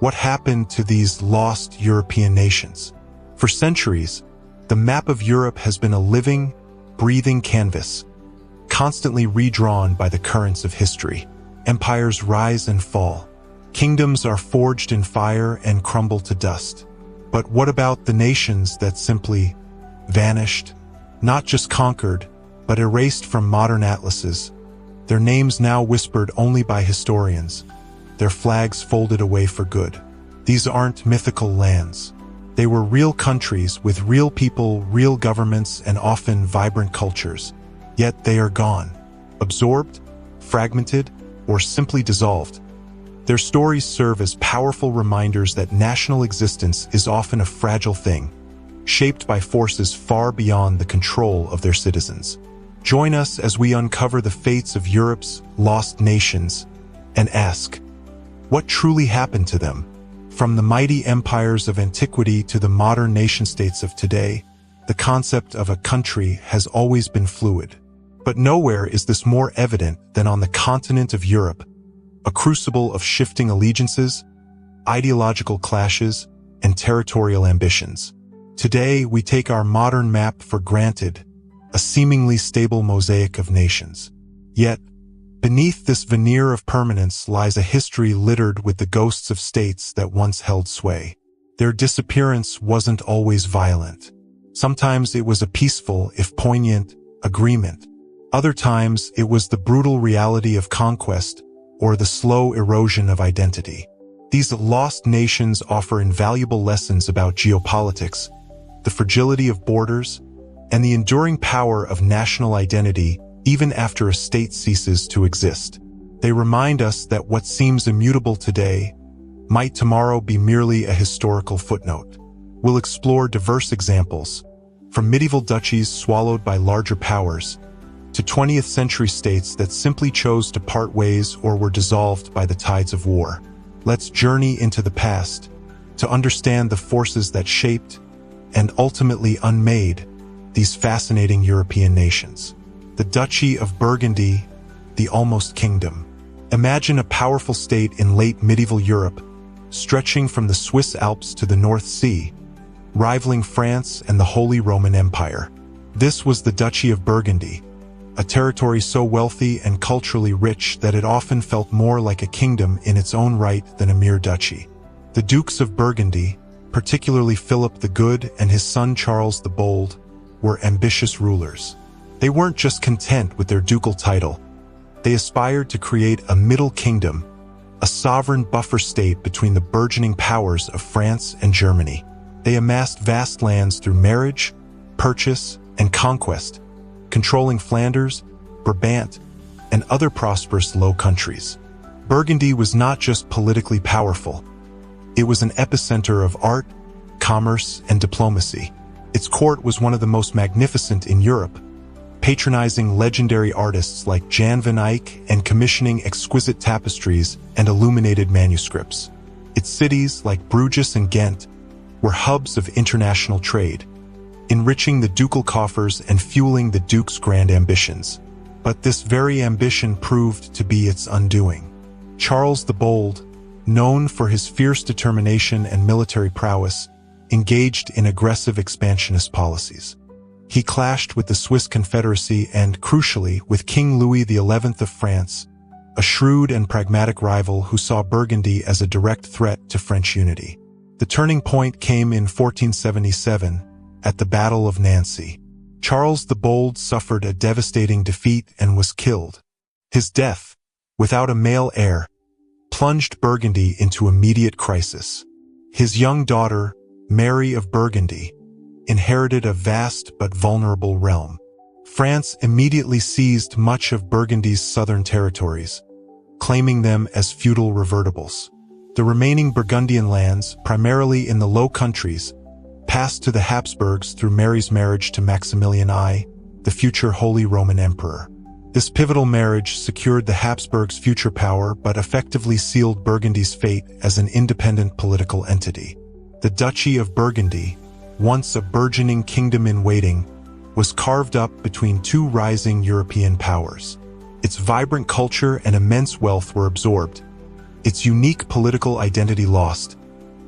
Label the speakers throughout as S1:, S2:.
S1: What happened to these lost European nations? For centuries, the map of Europe has been a living, breathing canvas, constantly redrawn by the currents of history. Empires rise and fall. Kingdoms are forged in fire and crumble to dust. But what about the nations that simply vanished? Not just conquered, but erased from modern atlases. Their names now whispered only by historians. Their flags folded away for good. These aren't mythical lands. They were real countries with real people, real governments, and often vibrant cultures. Yet they are gone. Absorbed, fragmented, or simply dissolved. Their stories serve as powerful reminders that national existence is often a fragile thing, shaped by forces far beyond the control of their citizens. Join us as we uncover the fates of Europe's lost nations and ask, what truly happened to them? From the mighty empires of antiquity to the modern nation-states of today, the concept of a country has always been fluid. But nowhere is this more evident than on the continent of Europe, a crucible of shifting allegiances, ideological clashes, and territorial ambitions. Today, we take our modern map for granted, a seemingly stable mosaic of nations. Yet, beneath this veneer of permanence lies a history littered with the ghosts of states that once held sway. Their disappearance wasn't always violent. Sometimes it was a peaceful, if poignant, agreement. Other times it was the brutal reality of conquest or the slow erosion of identity. These lost nations offer invaluable lessons about geopolitics, the fragility of borders, and the enduring power of national identity even after a state ceases to exist. They remind us that what seems immutable today might tomorrow be merely a historical footnote. We'll explore diverse examples, from medieval duchies swallowed by larger powers, to 20th century states that simply chose to part ways or were dissolved by the tides of war. Let's journey into the past to understand the forces that shaped and ultimately unmade these fascinating European nations. The Duchy of Burgundy, the almost kingdom. Imagine a powerful state in late medieval Europe, stretching from the Swiss Alps to the North Sea, rivaling France and the Holy Roman Empire. This was the Duchy of Burgundy, a territory so wealthy and culturally rich that it often felt more like a kingdom in its own right than a mere duchy. The Dukes of Burgundy, particularly Philip the Good and his son Charles the Bold, were ambitious rulers. They weren't just content with their ducal title. They aspired to create a middle kingdom, a sovereign buffer state between the burgeoning powers of France and Germany. They amassed vast lands through marriage, purchase, and conquest, controlling Flanders, Brabant, and other prosperous Low Countries. Burgundy was not just politically powerful. It was an epicenter of art, commerce, and diplomacy. Its court was one of the most magnificent in Europe, patronizing legendary artists like Jan van Eyck and commissioning exquisite tapestries and illuminated manuscripts. Its cities, like Bruges and Ghent, were hubs of international trade, enriching the ducal coffers and fueling the Duke's grand ambitions. But this very ambition proved to be its undoing. Charles the Bold, known for his fierce determination and military prowess, engaged in aggressive expansionist policies. He clashed with the Swiss Confederacy and, crucially, with King Louis XI of France, a shrewd and pragmatic rival who saw Burgundy as a direct threat to French unity. The turning point came in 1477, at the Battle of Nancy. Charles the Bold suffered a devastating defeat and was killed. His death, without a male heir, plunged Burgundy into immediate crisis. His young daughter, Mary of Burgundy, inherited a vast but vulnerable realm. France immediately seized much of Burgundy's southern territories, claiming them as feudal revertibles. The remaining Burgundian lands, primarily in the Low Countries, passed to the Habsburgs through Mary's marriage to Maximilian I, the future Holy Roman Emperor. This pivotal marriage secured the Habsburgs' future power but effectively sealed Burgundy's fate as an independent political entity. The Duchy of Burgundy, once a burgeoning kingdom in waiting, was carved up between two rising European powers. Its vibrant culture and immense wealth were absorbed, its unique political identity lost,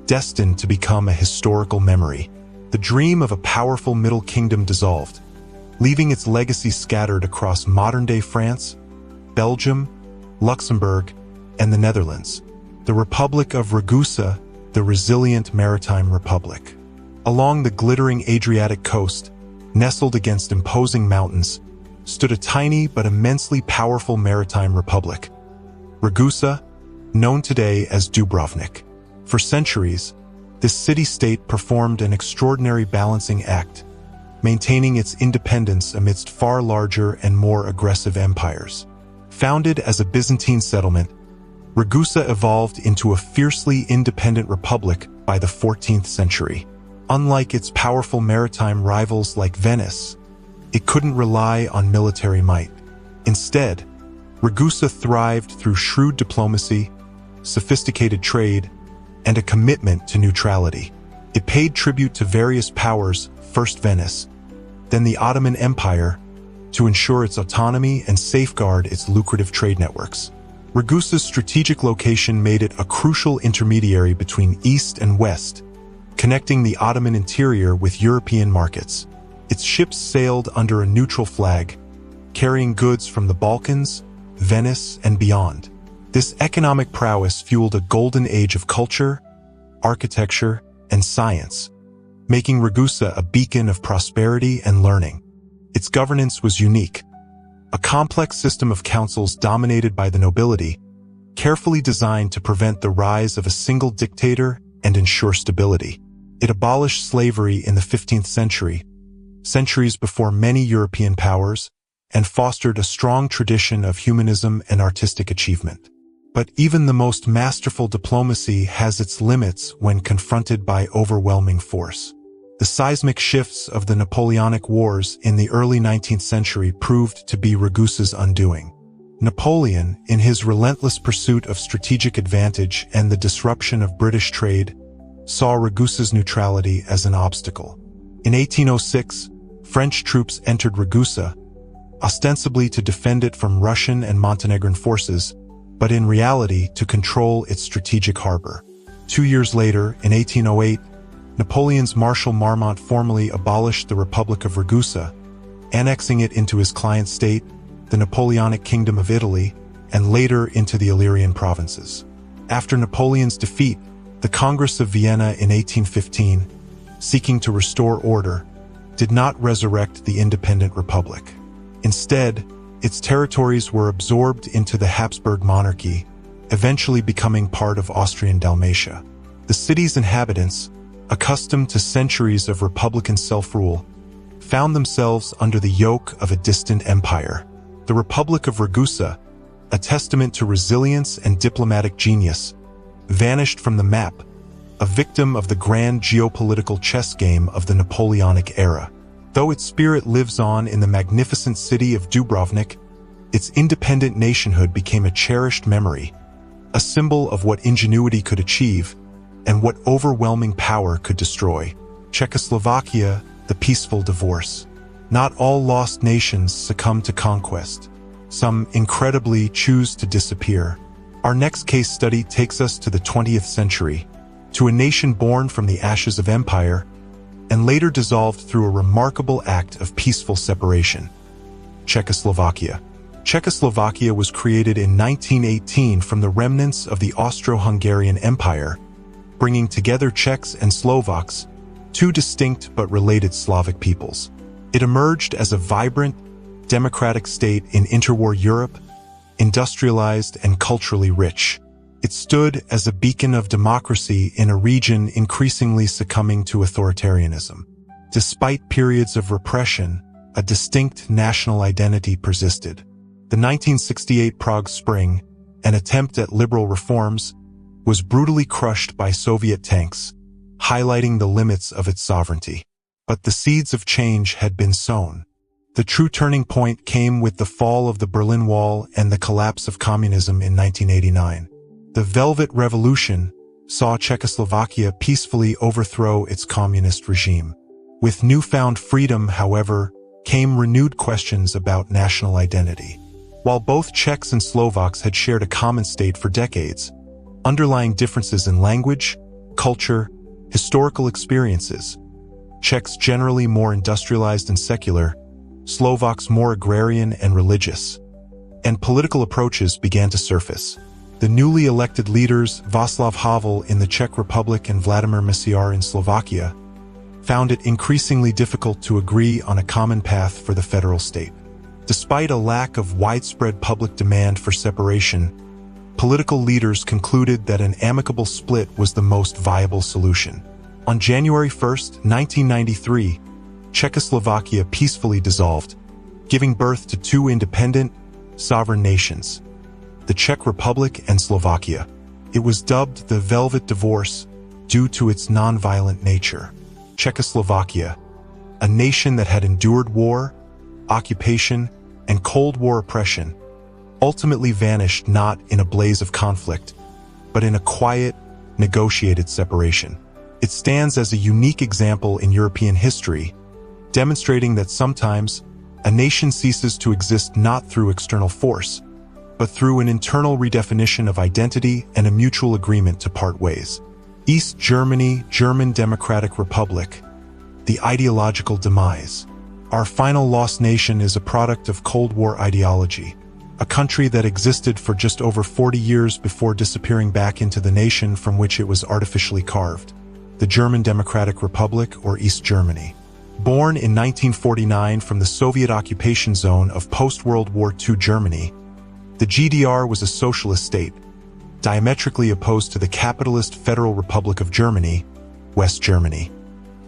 S1: destined to become a historical memory. The dream of a powerful Middle Kingdom dissolved, leaving its legacy scattered across modern-day France, Belgium, Luxembourg, and the Netherlands. The Republic of Ragusa, the resilient maritime republic. Along the glittering Adriatic coast, nestled against imposing mountains, stood a tiny but immensely powerful maritime republic. Ragusa, known today as Dubrovnik. For centuries, this city-state performed an extraordinary balancing act, maintaining its independence amidst far larger and more aggressive empires. Founded as a Byzantine settlement, Ragusa evolved into a fiercely independent republic by the 14th century. Unlike its powerful maritime rivals like Venice, it couldn't rely on military might. Instead, Ragusa thrived through shrewd diplomacy, sophisticated trade, and a commitment to neutrality. It paid tribute to various powers, first Venice, then the Ottoman Empire, to ensure its autonomy and safeguard its lucrative trade networks. Ragusa's strategic location made it a crucial intermediary between East and West, connecting the Ottoman interior with European markets. Its ships sailed under a neutral flag, carrying goods from the Balkans, Venice, and beyond. This economic prowess fueled a golden age of culture, architecture, and science, making Ragusa a beacon of prosperity and learning. Its governance was unique, a complex system of councils dominated by the nobility, carefully designed to prevent the rise of a single dictator and ensure stability. It abolished slavery in the 15th century, centuries before many European powers, and fostered a strong tradition of humanism and artistic achievement. But even the most masterful diplomacy has its limits when confronted by overwhelming force. The seismic shifts of the Napoleonic Wars in the early 19th century proved to be Ragusa's undoing. Napoleon, in his relentless pursuit of strategic advantage and the disruption of British trade, saw Ragusa's neutrality as an obstacle. In 1806, French troops entered Ragusa, ostensibly to defend it from Russian and Montenegrin forces, but in reality to control its strategic harbor. 2 years later, in 1808, Napoleon's Marshal Marmont formally abolished the Republic of Ragusa, annexing it into his client state, the Napoleonic Kingdom of Italy, and later into the Illyrian provinces. After Napoleon's defeat, the Congress of Vienna in 1815, seeking to restore order, did not resurrect the independent republic. Instead, its territories were absorbed into the Habsburg monarchy, eventually becoming part of Austrian Dalmatia. The city's inhabitants, accustomed to centuries of republican self-rule, found themselves under the yoke of a distant empire. The Republic of Ragusa, a testament to resilience and diplomatic genius, vanished from the map, a victim of the grand geopolitical chess game of the Napoleonic era. Though its spirit lives on in the magnificent city of Dubrovnik, its independent nationhood became a cherished memory, a symbol of what ingenuity could achieve and what overwhelming power could destroy. Czechoslovakia, the peaceful divorce. Not all lost nations succumb to conquest. Some, incredibly, choose to disappear. Our next case study takes us to the 20th century, to a nation born from the ashes of empire, and later dissolved through a remarkable act of peaceful separation. Czechoslovakia. Czechoslovakia was created in 1918 from the remnants of the Austro-Hungarian Empire, bringing together Czechs and Slovaks, two distinct but related Slavic peoples. It emerged as a vibrant, democratic state in interwar Europe, industrialized and culturally rich. It stood as a beacon of democracy in a region increasingly succumbing to authoritarianism. Despite periods of repression, a distinct national identity persisted. The 1968 Prague Spring, an attempt at liberal reforms, was brutally crushed by Soviet tanks, highlighting the limits of its sovereignty. But the seeds of change had been sown. The true turning point came with the fall of the Berlin Wall and the collapse of communism in 1989. The Velvet Revolution saw Czechoslovakia peacefully overthrow its communist regime. With newfound freedom, however, came renewed questions about national identity. While both Czechs and Slovaks had shared a common state for decades, underlying differences in language, culture, historical experiences. Czechs generally more industrialized and secular, Slovaks more agrarian and religious. And political approaches began to surface. The newly elected leaders Václav Havel in the Czech Republic and Vladimir Mečiar in Slovakia found it increasingly difficult to agree on a common path for the federal state. Despite a lack of widespread public demand for separation, political leaders concluded that an amicable split was the most viable solution. On January 1, 1993, Czechoslovakia peacefully dissolved, giving birth to two independent, sovereign nations, the Czech Republic and Slovakia. It was dubbed the Velvet Divorce due to its non-violent nature. Czechoslovakia, a nation that had endured war, occupation, and Cold War oppression, ultimately vanished not in a blaze of conflict, but in a quiet, negotiated separation. It stands as a unique example in European history, demonstrating that sometimes a nation ceases to exist not through external force, but through an internal redefinition of identity and a mutual agreement to part ways. East Germany, German Democratic Republic, the ideological demise. Our final lost nation is a product of Cold War ideology, a country that existed for just over 40 years before disappearing back into the nation from which it was artificially carved, the German Democratic Republic or East Germany. Born in 1949 from the Soviet occupation zone of post-World War II Germany, the GDR was a socialist state, diametrically opposed to the capitalist Federal Republic of Germany, West Germany.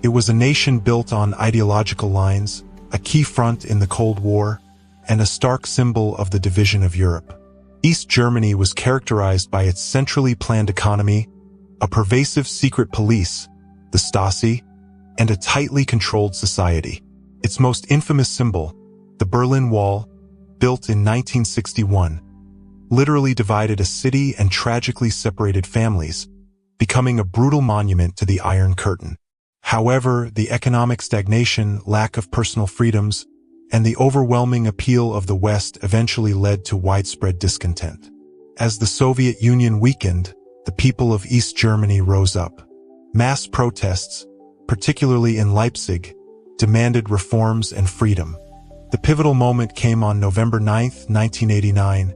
S1: It was a nation built on ideological lines, a key front in the Cold War, and a stark symbol of the division of Europe. East Germany was characterized by its centrally planned economy, a pervasive secret police, the Stasi, and a tightly controlled society. Its most infamous symbol, the Berlin Wall, built in 1961, literally divided a city and tragically separated families, becoming a brutal monument to the Iron Curtain. However, the economic stagnation, lack of personal freedoms, and the overwhelming appeal of the West eventually led to widespread discontent. As the Soviet Union weakened, the people of East Germany rose up. Mass protests, particularly in Leipzig, demanded reforms and freedom. The pivotal moment came on November 9, 1989,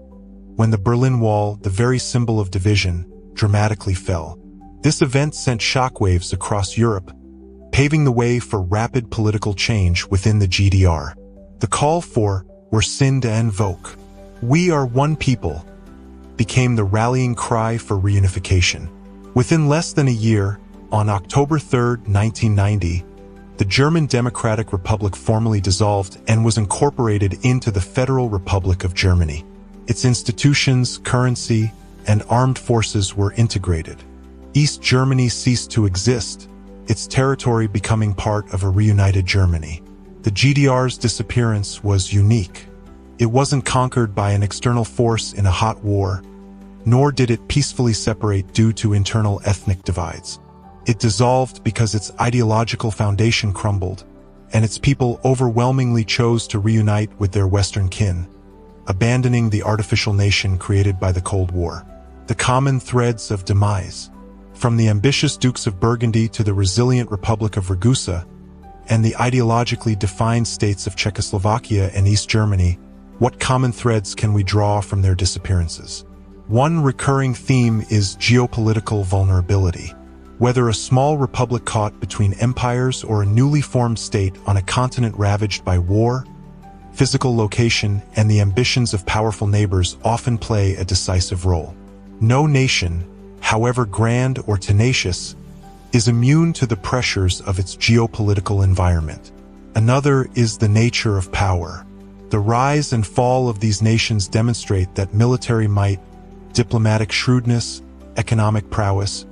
S1: when the Berlin Wall, the very symbol of division, dramatically fell. This event sent shockwaves across Europe, paving the way for rapid political change within the GDR. The call for "Wir sind ein Volk, we are one people," became the rallying cry for reunification. Within less than a year, on October 3, 1990, the German Democratic Republic formally dissolved and was incorporated into the Federal Republic of Germany. Its institutions, currency, and armed forces were integrated. East Germany ceased to exist, its territory becoming part of a reunited Germany. The GDR's disappearance was unique. It wasn't conquered by an external force in a hot war, nor did it peacefully separate due to internal ethnic divides. It dissolved because its ideological foundation crumbled, and its people overwhelmingly chose to reunite with their Western kin, abandoning the artificial nation created by the Cold War. The common threads of demise, from the ambitious Dukes of Burgundy to the resilient Republic of Ragusa, and the ideologically defined states of Czechoslovakia and East Germany, what common threads can we draw from their disappearances? One recurring theme is geopolitical vulnerability. Whether a small republic caught between empires or a newly formed state on a continent ravaged by war, physical location, and the ambitions of powerful neighbors often play a decisive role. No nation, however grand or tenacious, is immune to the pressures of its geopolitical environment. Another is the nature of power. The rise and fall of these nations demonstrate that military might, diplomatic shrewdness, economic prowess,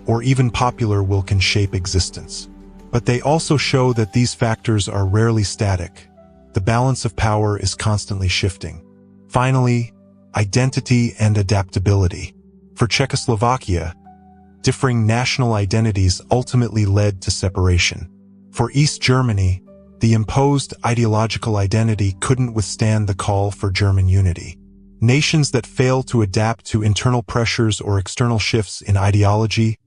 S1: or even popular will can shape existence. But they also show that these factors are rarely static. The balance of power is constantly shifting. Finally, identity and adaptability. For Czechoslovakia, differing national identities ultimately led to separation. For East Germany, the imposed ideological identity couldn't withstand the call for German unity. Nations that fail to adapt to internal pressures or external shifts in ideology,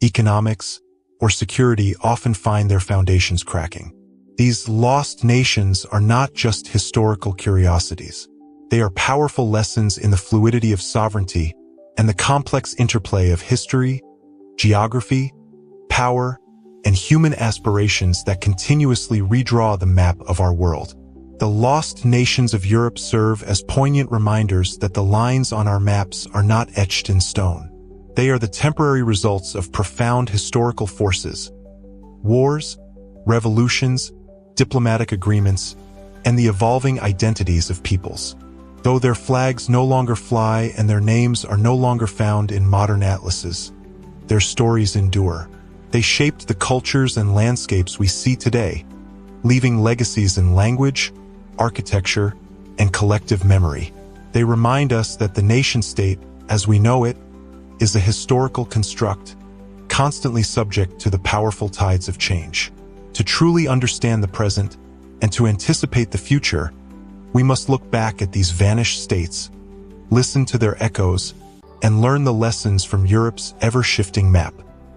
S1: economics, or security often find their foundations cracking. These lost nations are not just historical curiosities. They are powerful lessons in the fluidity of sovereignty and the complex interplay of history, geography, power, and human aspirations that continuously redraw the map of our world. The lost nations of Europe serve as poignant reminders that the lines on our maps are not etched in stone. They are the temporary results of profound historical forces, wars, revolutions, diplomatic agreements, and the evolving identities of peoples. Though their flags no longer fly and their names are no longer found in modern atlases, their stories endure. They shaped the cultures and landscapes we see today, leaving legacies in language, architecture, and collective memory. They remind us that the nation-state, as we know it, is a historical construct, constantly subject to the powerful tides of change. To truly understand the present and to anticipate the future, we must look back at these vanished states, listen to their echoes, and learn the lessons from Europe's ever-shifting map.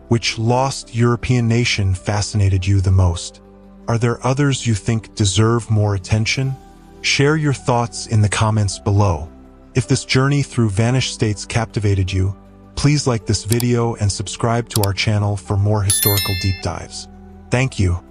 S1: Which lost European nation fascinated you the most? Are there others you think deserve more attention? Share your thoughts in the comments below. If this journey through vanished states captivated you, please like this video and subscribe to our channel for more historical deep dives. Thank you.